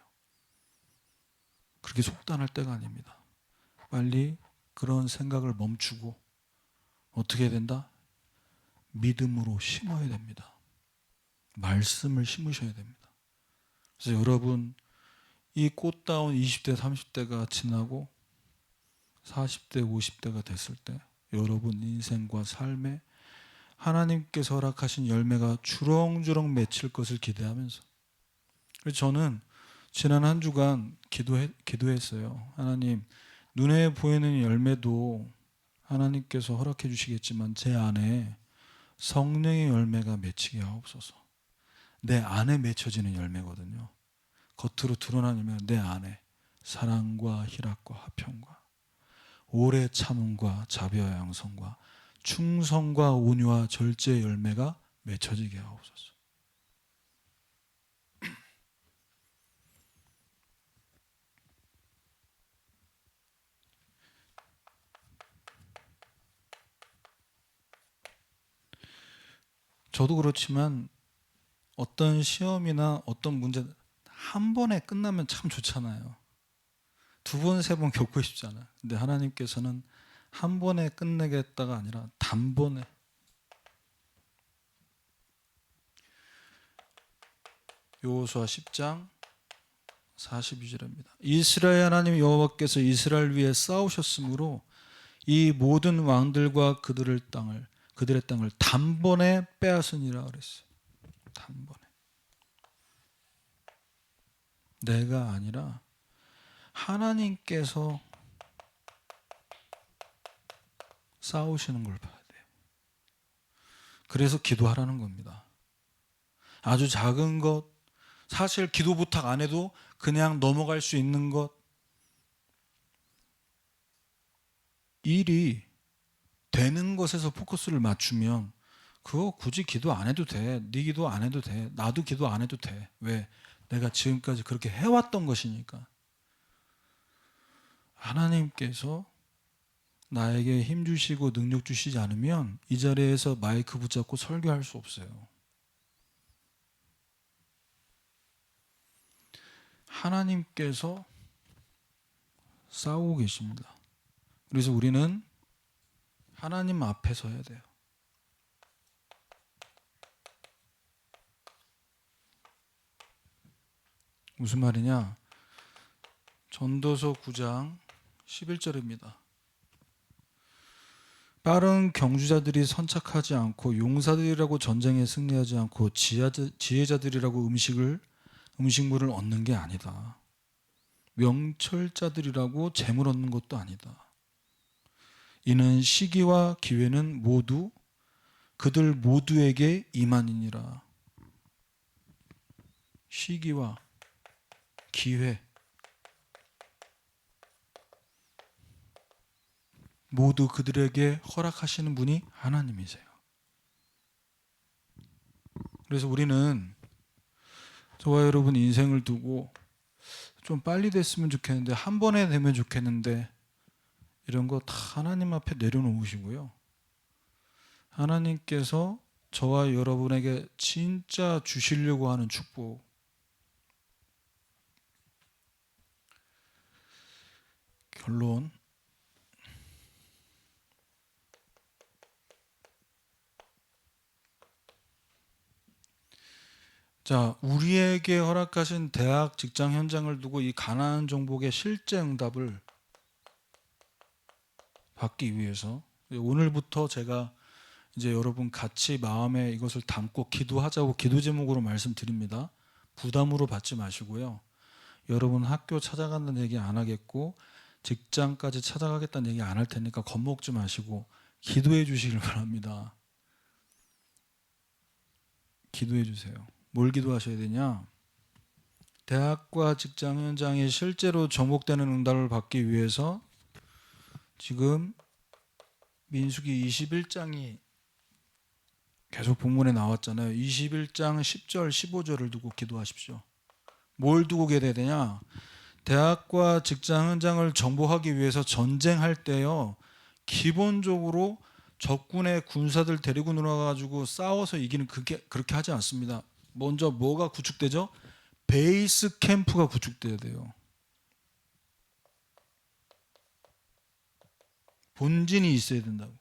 그렇게 속단할 때가 아닙니다. 빨리 그런 생각을 멈추고 어떻게 해야 된다? 믿음으로 심어야 됩니다. 말씀을 심으셔야 됩니다. 그래서 여러분, 이 꽃다운 20대, 30대가 지나고 40대, 50대가 됐을 때 여러분 인생과 삶에 하나님께서 허락하신 열매가 주렁주렁 맺힐 것을 기대하면서, 그래서 저는 지난 한 주간 기도했어요. 하나님, 눈에 보이는 열매도 하나님께서 허락해 주시겠지만 제 안에 성령의 열매가 맺히게 하옵소서. 내 안에 맺혀지는 열매거든요. 겉으로 드러나는 열매가 내 안에 사랑과 희락과 화평과 오래 참음과 자비와 양성과 충성과 온유와 절제의 열매가 맺혀지게 하옵소서. 저도 그렇지만 어떤 시험이나 어떤 문제 한 번에 끝나면 참 좋잖아요. 두 번, 세 번 겪고 싶잖아요. 근데 하나님께서는 한 번에 끝내겠다가 아니라 단번에. 여호수아 10장 42절입니다. 이스라엘 하나님 여호와께서 이스라엘 위에 싸우셨으므로 이 모든 왕들과 그들의 땅을 단번에 빼앗으니라 그랬어요. 단번에. 내가 아니라 하나님께서 싸우시는 걸 봐야 돼요. 그래서 기도하라는 겁니다. 아주 작은 것, 사실 기도 부탁 안 해도 그냥 넘어갈 수 있는 것, 일이 되는 것에서 포커스를 맞추면 그거 굳이 기도 안 해도 돼. 네 기도 안 해도 돼. 나도 기도 안 해도 돼. 왜? 내가 지금까지 그렇게 해왔던 것이니까. 하나님께서 나에게 힘 주시고 능력 주시지 않으면 이 자리에서 마이크 붙잡고 설교할 수 없어요. 하나님께서 싸우고 계십니다. 그래서 우리는 하나님 앞에 서야 돼요. 무슨 말이냐? 전도서 9장 11절입니다. 빠른 경주자들이 선착하지 않고 용사들이라고 전쟁에 승리하지 않고 지혜자들이라고 음식물을 얻는 게 아니다. 명철자들이라고 재물 얻는 것도 아니다. 이는 시기와 기회는 모두 그들 모두에게 임하니라. 시기와 기회 모두 그들에게 허락하시는 분이 하나님이세요. 그래서 우리는 저와 여러분 인생을 두고 좀 빨리 됐으면 좋겠는데, 한 번에 되면 좋겠는데, 이런 거 다 하나님 앞에 내려놓으시고요. 하나님께서 저와 여러분에게 진짜 주시려고 하는 축복, 결론, 자, 우리에게 허락하신 대학, 직장 현장을 두고 이 가나안 정복의 실제 응답을 받기 위해서 오늘부터 제가 이제 여러분 같이 마음에 이것을 담고 기도하자고 기도 제목으로 말씀드립니다. 부담으로 받지 마시고요. 여러분 학교 찾아간다는 얘기 안 하겠고 직장까지 찾아가겠다는 얘기 안 할 테니까 겁먹지 마시고 기도해 주시길 바랍니다. 기도해 주세요. 뭘 기도하셔야 되냐? 대학과 직장 현장이 실제로 정복되는 응답을 받기 위해서 지금 민수기 21장이 계속 본문에 나왔잖아요. 21장 10절 15절을 두고 기도하십시오. 뭘 두고 기도해야 되냐? 대학과 직장 현장을 정복하기 위해서 전쟁할 때요, 기본적으로 적군의 군사들 데리고 놀아가지고 싸워서 이기는 그렇게 하지 않습니다. 먼저 뭐가 구축되죠? 베이스 캠프가 구축돼야 돼요. 본진이 있어야 된다고.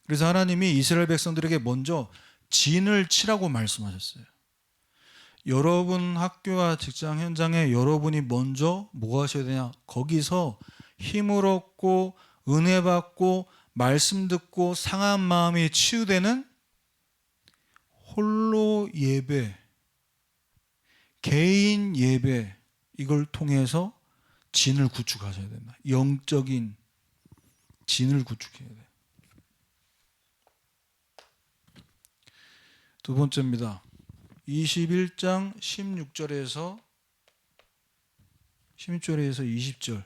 그래서 하나님이 이스라엘 백성들에게 먼저 진을 치라고 말씀하셨어요. 여러분 학교와 직장 현장에 여러분이 먼저 뭐 하셔야 되냐? 거기서 힘을 얻고 은혜 받고 말씀 듣고 상한 마음이 치유되는 홀로 예배, 개인 예배, 이걸 통해서 진을 구축하셔야 된다. 영적인 진을 구축해야 돼요. 두 번째입니다. 21장 16절에서 20절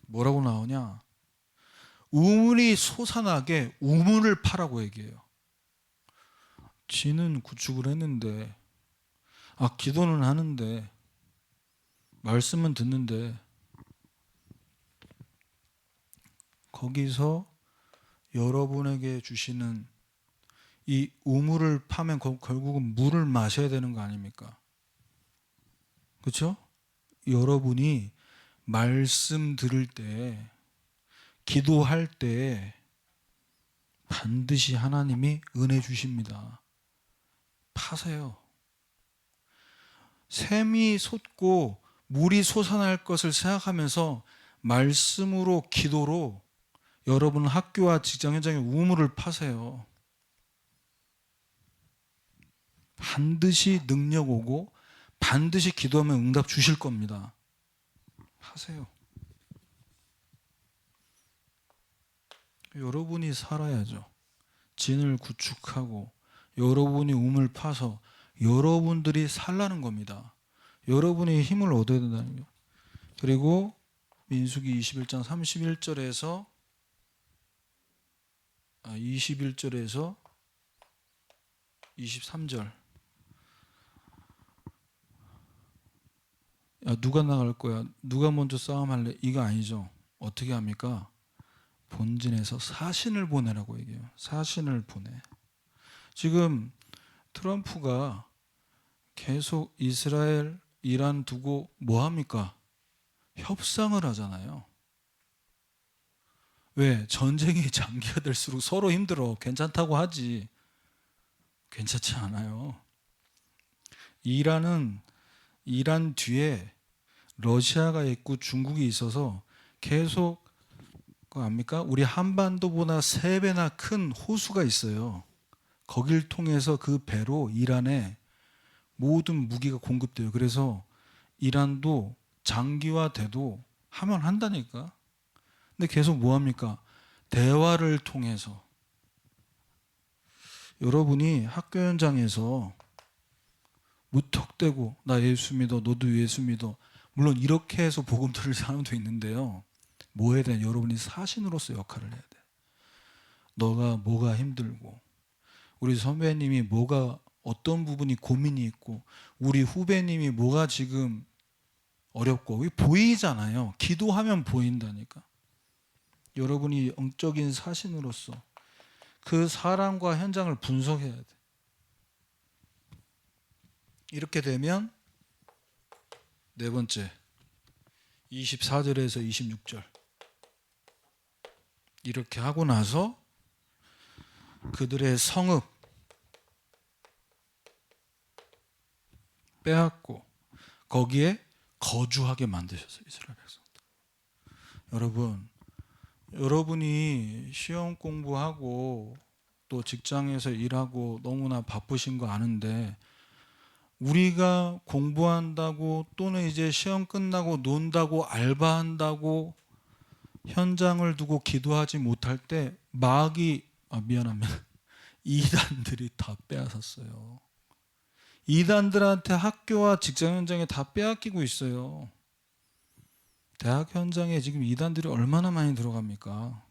뭐라고 나오냐? 우물이 솟아나게 우물을 파라고 얘기해요. 진은 구축을 했는데, 기도는 하는데, 말씀은 듣는데, 거기서 여러분에게 주시는 이 우물을 파면 결국은 물을 마셔야 되는 거 아닙니까? 그렇죠? 여러분이 말씀 들을 때, 기도할 때 반드시 하나님이 은혜 주십니다. 파세요. 샘이 솟고 물이 솟아날 것을 생각하면서 말씀으로, 기도로 여러분 학교와 직장 현장의 우물을 파세요. 반드시 능력 오고 반드시 기도하면 응답 주실 겁니다. 하세요. 여러분이 살아야죠. 진을 구축하고 여러분이 우물 파서 여러분들이 살라는 겁니다. 여러분이 힘을 얻어야 된다는 거예요. 그리고 민수기 21장 31절에서 21절에서 23절. 야, 누가 나갈 거야? 누가 먼저 싸움할래? 이거 아니죠. 어떻게 합니까? 본진에서 사신을 보내라고 얘기해요. 사신을 보내. 지금 트럼프가 계속 이스라엘, 이란 두고 뭐 합니까? 협상을 하잖아요. 왜? 전쟁이 장기가 될수록 서로 힘들어. 괜찮다고 하지. 괜찮지 않아요. 이란 뒤에 러시아가 있고 중국이 있어서 계속 그거 압니까? 우리 한반도보다 3배나 큰 호수가 있어요. 거길 통해서 그 배로 이란에 모든 무기가 공급돼요. 그래서 이란도 장기화돼도 하면 한다니까. 근데 계속 뭐 합니까? 대화를 통해서. 여러분이 학교 현장에서 무턱대고 나 예수 믿어, 너도 예수 믿어. 물론 이렇게 해서 복음 들을 사람도 있는데요. 뭐 해야 돼? 여러분이 사신으로서 역할을 해야 돼. 너가 뭐가 힘들고 우리 선배님이 뭐가 어떤 부분이 고민이 있고 우리 후배님이 뭐가 지금 어렵고 보이잖아요. 기도하면 보인다니까. 여러분이 영적인 사신으로서 그 사람과 현장을 분석해야 돼. 이렇게 되면 네 번째 24절에서 26절 이렇게 하고 나서 그들의 성읍 빼앗고 거기에 거주하게 만드셨어요. 이스라엘 백성들. 여러분이 시험 공부하고 또 직장에서 일하고 너무나 바쁘신 거 아는데 우리가 공부한다고 또는 이제 시험 끝나고 논다고 알바한다고 현장을 두고 기도하지 못할 때 마귀 미안합니다. 이단들이 다 빼앗았어요. 이단들한테 학교와 직장 현장에 다 빼앗기고 있어요. 대학 현장에 지금 이단들이 얼마나 많이 들어갑니까?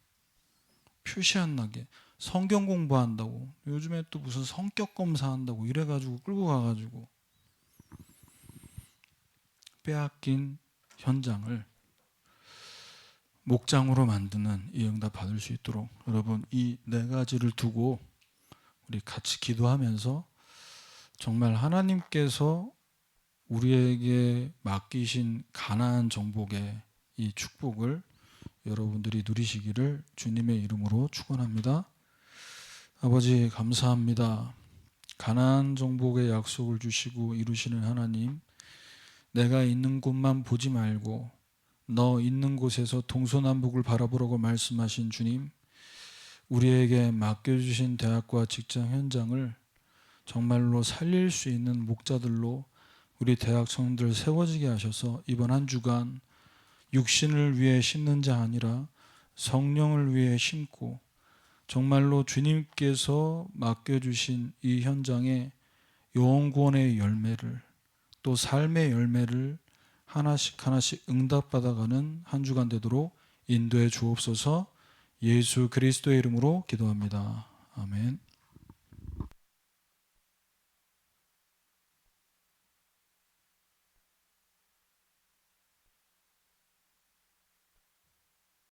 표시 안 나게 성경 공부한다고 요즘에 또 무슨 성격 검사한다고 이래가지고 끌고 가가지고 빼앗긴 현장을 목장으로 만드는 이 응답 받을 수 있도록 여러분 이 4가지를 두고 우리 같이 기도하면서 정말 하나님께서 우리에게 맡기신 가나안 정복의 이 축복을 여러분들이 누리시기를 주님의 이름으로 축원합니다. 아버지 감사합니다. 가나안 정복의 약속을 주시고 이루시는 하나님, 내가 있는 곳만 보지 말고 너 있는 곳에서 동서남북을 바라보라고 말씀하신 주님, 우리에게 맡겨주신 대학과 직장 현장을 정말로 살릴 수 있는 목자들로 우리 대학 청년들 세워지게 하셔서 이번 한 주간 육신을 위해 심는 자 아니라 성령을 위해 심고 정말로 주님께서 맡겨주신 이 현장에 영구원의 열매를 또 삶의 열매를 하나씩 하나씩 응답받아가는 한 주간 되도록 인도해 주옵소서. 예수 그리스도의 이름으로 기도합니다. 아멘.